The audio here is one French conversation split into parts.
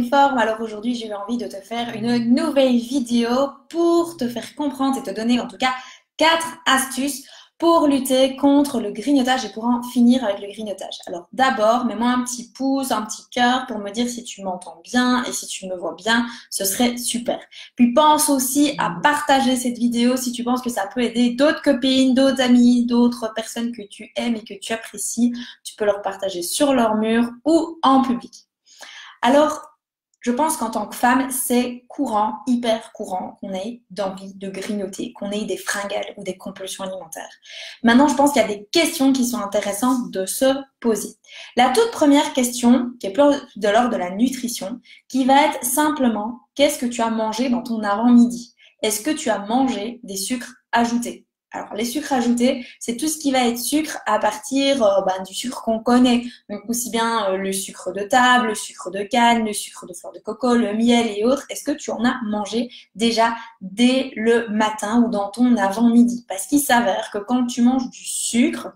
Forme. Alors aujourd'hui, j'ai eu envie de te faire une nouvelle vidéo pour te faire comprendre et te donner en tout cas 4 astuces pour lutter contre le grignotage et pour en finir avec le grignotage. Alors d'abord, mets-moi un petit pouce, un petit cœur pour me dire si tu m'entends bien et si tu me vois bien, ce serait super. Puis pense aussi à partager cette vidéo si tu penses que ça peut aider d'autres copines, d'autres amis, d'autres personnes que tu aimes et que tu apprécies. Tu peux leur partager sur leur mur ou en public. Alors, je pense qu'en tant que femme, c'est courant, hyper courant, qu'on ait d'envie de grignoter, qu'on ait des fringales ou des compulsions alimentaires. Maintenant, je pense qu'il y a des questions qui sont intéressantes de se poser. La toute première question, qui est plus de l'ordre de la nutrition, qui va être simplement, qu'est-ce que tu as mangé dans ton avant-midi? Est-ce que tu as mangé des sucres ajoutés? Alors, les sucres ajoutés, c'est tout ce qui va être sucre à partir du sucre qu'on connaît. Donc, aussi bien le sucre de table, le sucre de canne, le sucre de fleur de coco, le miel et autres. Est-ce que tu en as mangé déjà dès le matin ou dans ton avant-midi? Parce qu'il s'avère que quand tu manges du sucre,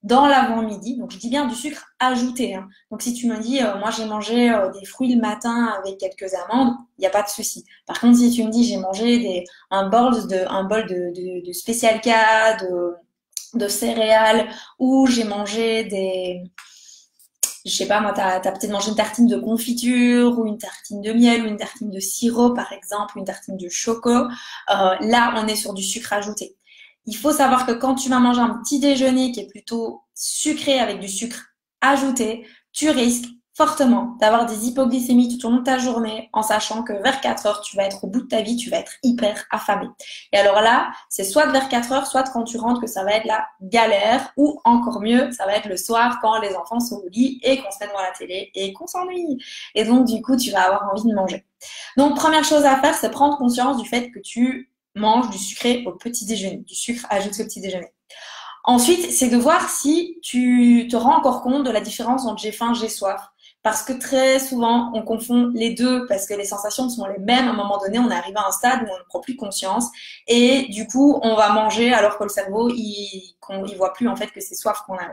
dans l'avant-midi, donc je dis bien du sucre ajouté, hein. Donc si tu me dis, moi j'ai mangé des fruits le matin avec quelques amandes, il n'y a pas de souci. Par contre, si tu me dis, j'ai mangé un bol de spécial K, de céréales, ou j'ai mangé je sais pas, moi, t'as peut-être mangé une tartine de confiture, ou une tartine de miel, ou une tartine de sirop, par exemple, ou une tartine de choco. Là, on est sur du sucre ajouté. Il faut savoir que quand tu vas manger un petit déjeuner qui est plutôt sucré avec du sucre ajouté, tu risques fortement d'avoir des hypoglycémies tout au long de ta journée en sachant que vers 4 heures, tu vas être au bout de ta vie, tu vas être hyper affamé. Et alors là, c'est soit vers 4 heures, soit quand tu rentres que ça va être la galère ou encore mieux, ça va être le soir quand les enfants sont au lit et qu'on se met devant la télé et qu'on s'ennuie. Et donc, du coup, tu vas avoir envie de manger. Donc, première chose à faire, c'est prendre conscience du fait que tu manges du sucré au petit déjeuner, du sucre ajouté au petit déjeuner. Ensuite, c'est de voir si tu te rends encore compte de la différence entre j'ai faim, j'ai soif. Parce que très souvent, on confond les deux parce que les sensations sont les mêmes. À un moment donné, on arrive à un stade où on ne prend plus conscience et du coup, on va manger alors que le cerveau, il voit plus en fait que c'est soif qu'on a.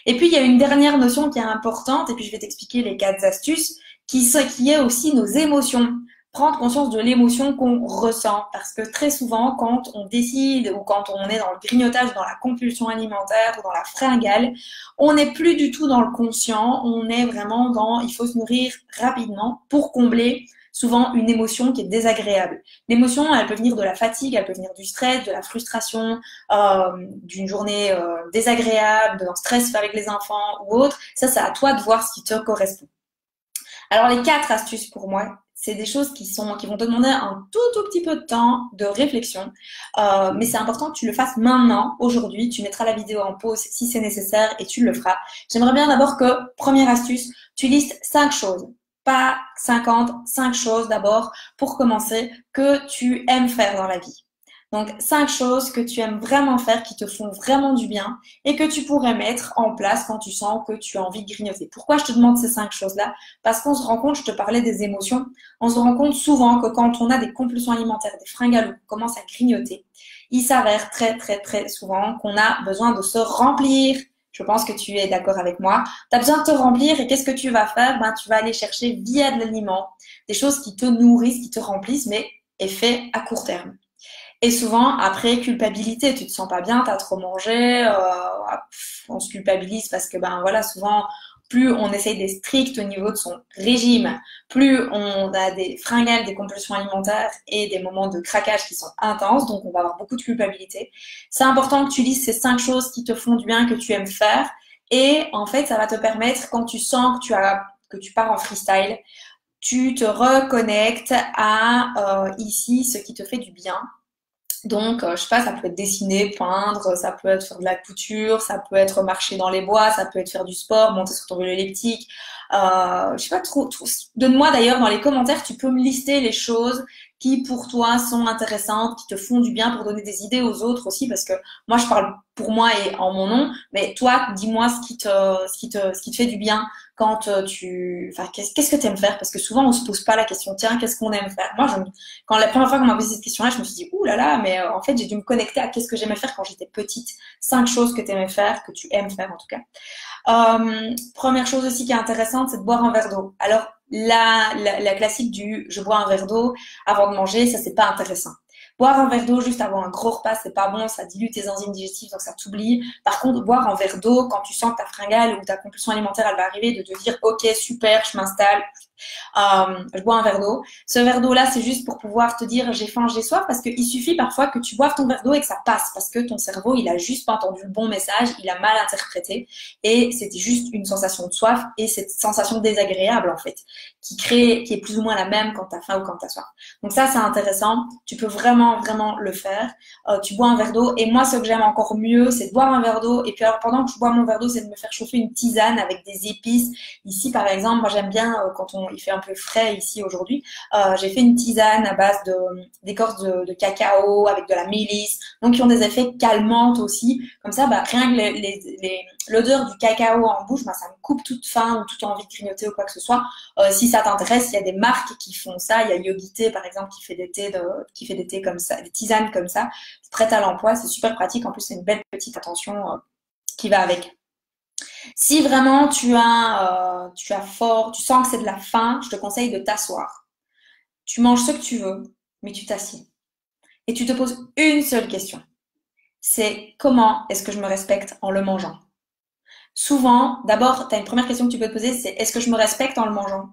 Et puis, il y a une dernière notion qui est importante et puis je vais t'expliquer les 4 astuces qui est aussi nos émotions. Prendre conscience de l'émotion qu'on ressent parce que très souvent, quand on décide ou quand on est dans le grignotage, dans la compulsion alimentaire ou dans la fringale, on n'est plus du tout dans le conscient, on est vraiment dans il faut se nourrir rapidement pour combler souvent une émotion qui est désagréable. L'émotion, elle peut venir de la fatigue, elle peut venir du stress, de la frustration, d'une journée désagréable, d'un stress avec les enfants ou autre. Ça, c'est à toi de voir ce qui te correspond. Alors, les 4 astuces pour moi, c'est des choses qui vont te demander un tout petit peu de temps de réflexion, mais c'est important que tu le fasses maintenant, aujourd'hui. Tu mettras la vidéo en pause si c'est nécessaire et tu le feras. J'aimerais bien d'abord que, première astuce, tu listes 5 choses, pas 50, 5 choses d'abord pour commencer que tu aimes faire dans la vie. Donc, 5 choses que tu aimes vraiment faire, qui te font vraiment du bien et que tu pourrais mettre en place quand tu sens que tu as envie de grignoter. Pourquoi je te demande ces 5 choses-là? Parce qu'on se rend compte, je te parlais des émotions, on se rend compte souvent que quand on a des compulsions alimentaires, des fringales ou qu'on commence à grignoter, il s'avère très souvent qu'on a besoin de se remplir. Je pense que tu es d'accord avec moi. Tu as besoin de te remplir et qu'est-ce que tu vas faire? Tu vas aller chercher via de l'aliment des choses qui te nourrissent, qui te remplissent, mais effet à court terme. Et souvent, après, culpabilité, tu te sens pas bien, t'as trop mangé, on se culpabilise parce que, voilà, souvent, plus on essaye d'être strict au niveau de son régime, plus on a des fringales, des compulsions alimentaires et des moments de craquage qui sont intenses, donc on va avoir beaucoup de culpabilité. C'est important que tu lises ces 5 choses qui te font du bien, que tu aimes faire, et en fait, ça va te permettre, quand tu sens que tu pars en freestyle, tu te reconnectes à ici ce qui te fait du bien donc, je sais pas, ça peut être dessiner, peindre, ça peut être faire de la couture, ça peut être marcher dans les bois, ça peut être faire du sport, monter sur ton vélo elliptique. Je sais pas trop. Donne-moi d'ailleurs dans les commentaires, tu peux me lister les choses qui pour toi sont intéressantes, qui te font du bien pour donner des idées aux autres aussi, parce que moi je parle pour moi et en mon nom, mais toi, dis-moi ce qui te fait du bien quand enfin, qu'est-ce que tu aimes faire? Parce que souvent on se pose pas la question, tiens, qu'est-ce qu'on aime faire? Moi, quand la première fois qu'on m'a posé cette question-là, je me suis dit, ouh là là, mais en fait, j'ai dû me connecter à qu'est-ce que j'aimais faire quand j'étais petite. 5 choses que tu aimais faire, que tu aimes faire en tout cas. Première chose aussi qui est intéressante, c'est de boire un verre d'eau. Alors, la classique du je bois un verre d'eau avant de manger, ça c'est pas intéressant. Boire un verre d'eau juste avant un gros repas, c'est pas bon, ça dilue tes enzymes digestives, donc ça t'oublie. Par contre, boire un verre d'eau quand tu sens que ta fringale ou ta compulsion alimentaire, elle va arriver, de te dire, ok, super, je m'installe, je bois un verre d'eau. Ce verre d'eau-là, c'est juste pour pouvoir te dire, j'ai faim, j'ai soif, parce qu'il suffit parfois que tu boives ton verre d'eau et que ça passe, parce que ton cerveau, il a juste pas entendu le bon message, il a mal interprété, et c'était juste une sensation de soif, et cette sensation désagréable, en fait, qui est plus ou moins la même quand t'as faim ou quand t'as soif. Donc ça, c'est intéressant. Tu peux vraiment, vraiment le faire. Tu bois un verre d'eau. Et moi, ce que j'aime encore mieux, c'est de boire un verre d'eau. Et puis alors, pendant que je bois mon verre d'eau, c'est de me faire chauffer une tisane avec des épices. Ici, par exemple, moi, j'aime bien quand il fait un peu frais ici aujourd'hui. J'ai fait une tisane à base d'écorce de cacao avec de la mélisse. Donc, qui ont des effets calmants aussi. Comme ça, bah, rien que l'odeur du cacao en bouche, bah, ça me coupe toute faim ou toute envie de grignoter ou quoi que ce soit. Si ça t'intéresse, il y a des marques qui font ça. Il y a Yogité, par exemple, qui fait des thés comme ça, des tisanes comme ça, prêtes à l'emploi. C'est super pratique. En plus, c'est une belle petite attention qui va avec. Si vraiment tu sens que c'est de la faim, je te conseille de t'asseoir. Tu manges ce que tu veux, mais tu t'assieds. Et tu te poses une seule question. C'est comment est-ce que je me respecte en le mangeant? Souvent, d'abord, tu as une première question que tu peux te poser, c'est est-ce que je me respecte en le mangeant?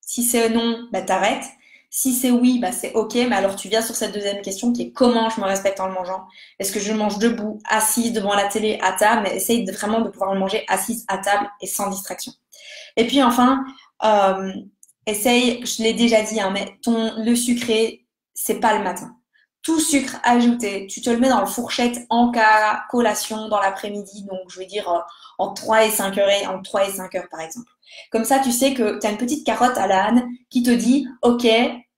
Si c'est non, bah t'arrêtes. Si c'est oui, bah c'est ok, mais alors tu viens sur cette deuxième question qui est comment je me respecte en le mangeant. Est-ce que je mange debout, assise devant la télé, à table, mais essaye vraiment de pouvoir le manger assise à table et sans distraction. Et puis enfin, essaye, je l'ai déjà dit, hein, mais le sucré, c'est pas le matin. Tout sucre ajouté, tu te le mets dans la fourchette en cas collation dans l'après-midi, donc je vais dire entre 3 et 5 heures, entre 3 et 5 heures par exemple. Comme ça, tu sais que tu as une petite carotte à l'âne qui te dit, ok,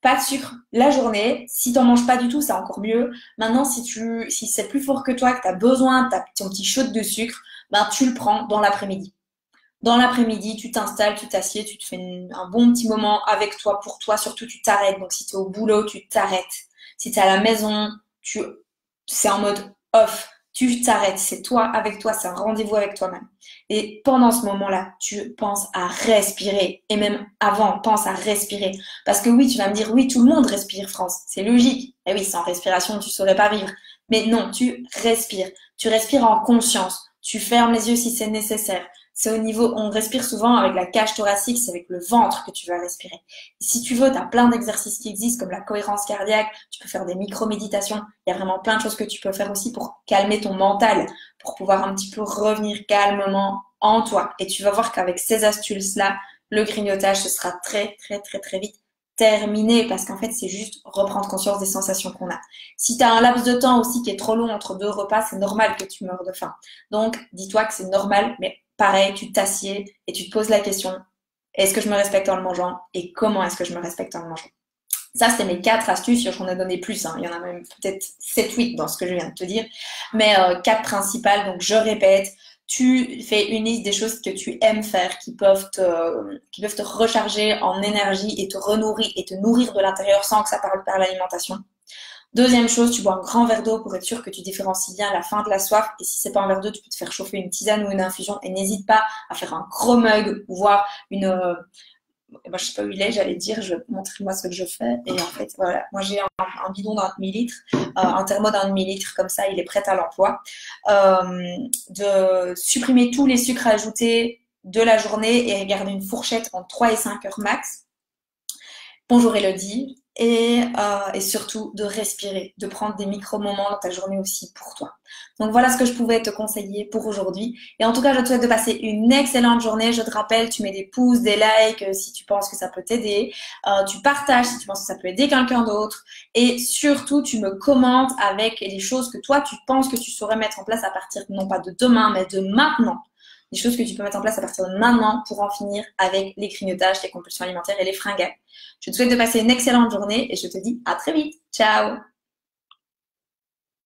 pas de sucre la journée. Si t'en manges pas du tout, c'est encore mieux. Maintenant, si c'est plus fort que toi, que tu as besoin de ton petit shot de sucre, ben, tu le prends dans l'après-midi. Dans l'après-midi, tu t'installes, tu t'assieds, tu te fais un bon petit moment avec toi, pour toi. Surtout, tu t'arrêtes. Donc, si tu es au boulot, tu t'arrêtes. Si tu es à la maison, c'est en mode off. Tu t'arrêtes. C'est toi avec toi. C'est un rendez-vous avec toi-même. Et pendant ce moment-là, tu penses à respirer. Et même avant, pense à respirer. Parce que oui, tu vas me dire, oui, tout le monde respire, France. C'est logique. Et oui, sans respiration, tu saurais pas vivre. Mais non, tu respires. Tu respires en conscience. Tu fermes les yeux si c'est nécessaire. C'est au niveau, on respire souvent avec la cage thoracique, c'est avec le ventre que tu vas respirer. Et si tu veux, tu as plein d'exercices qui existent comme la cohérence cardiaque, tu peux faire des micro-méditations, il y a vraiment plein de choses que tu peux faire aussi pour calmer ton mental, pour pouvoir un petit peu revenir calmement en toi. Et tu vas voir qu'avec ces astuces-là, le grignotage, ce sera très, très, très, très vite terminé parce qu'en fait, c'est juste reprendre conscience des sensations qu'on a. Si tu as un laps de temps aussi qui est trop long entre deux repas, c'est normal que tu meurs de faim. Donc, dis-toi que c'est normal, mais pareil, tu t'assieds et tu te poses la question, est-ce que je me respecte en le mangeant et comment est-ce que je me respecte en le mangeant? Ça, c'était mes 4 astuces. J'en ai donné plus. Hein. Il y en a même peut-être 7-8 dans ce que je viens de te dire. Mais 4 principales. Donc, je répète, tu fais une liste des choses que tu aimes faire qui peuvent te recharger en énergie et te renourrir et te nourrir de l'intérieur sans que ça parle par l'alimentation. Deuxième chose, tu bois un grand verre d'eau pour être sûr que tu différencies bien la faim de la soif. Et si c'est pas un verre d'eau, tu peux te faire chauffer une tisane ou une infusion. Et n'hésite pas à faire un gros mug ou voir je sais pas où il est, j'allais dire, je montrer moi ce que je fais. Et en fait, voilà, moi j'ai un bidon d'un demi-litre, un thermo d'un demi-litre, comme ça, il est prêt à l'emploi. De supprimer tous les sucres ajoutés de la journée et garder une fourchette entre 3 et 5 heures max. Bonjour Elodie. Et surtout de respirer, de prendre des micro-moments dans ta journée aussi pour toi. Donc voilà ce que je pouvais te conseiller pour aujourd'hui. Et en tout cas, je te souhaite de passer une excellente journée. Je te rappelle, tu mets des pouces, des likes si tu penses que ça peut t'aider. Tu partages si tu penses que ça peut aider quelqu'un d'autre. Et surtout, tu me commentes avec les choses que toi, tu penses que tu saurais mettre en place à partir, non pas de demain, mais de maintenant. Des choses que tu peux mettre en place à partir de maintenant pour en finir avec les grignotages, les compulsions alimentaires et les fringales. Je te souhaite de passer une excellente journée et je te dis à très vite. Ciao!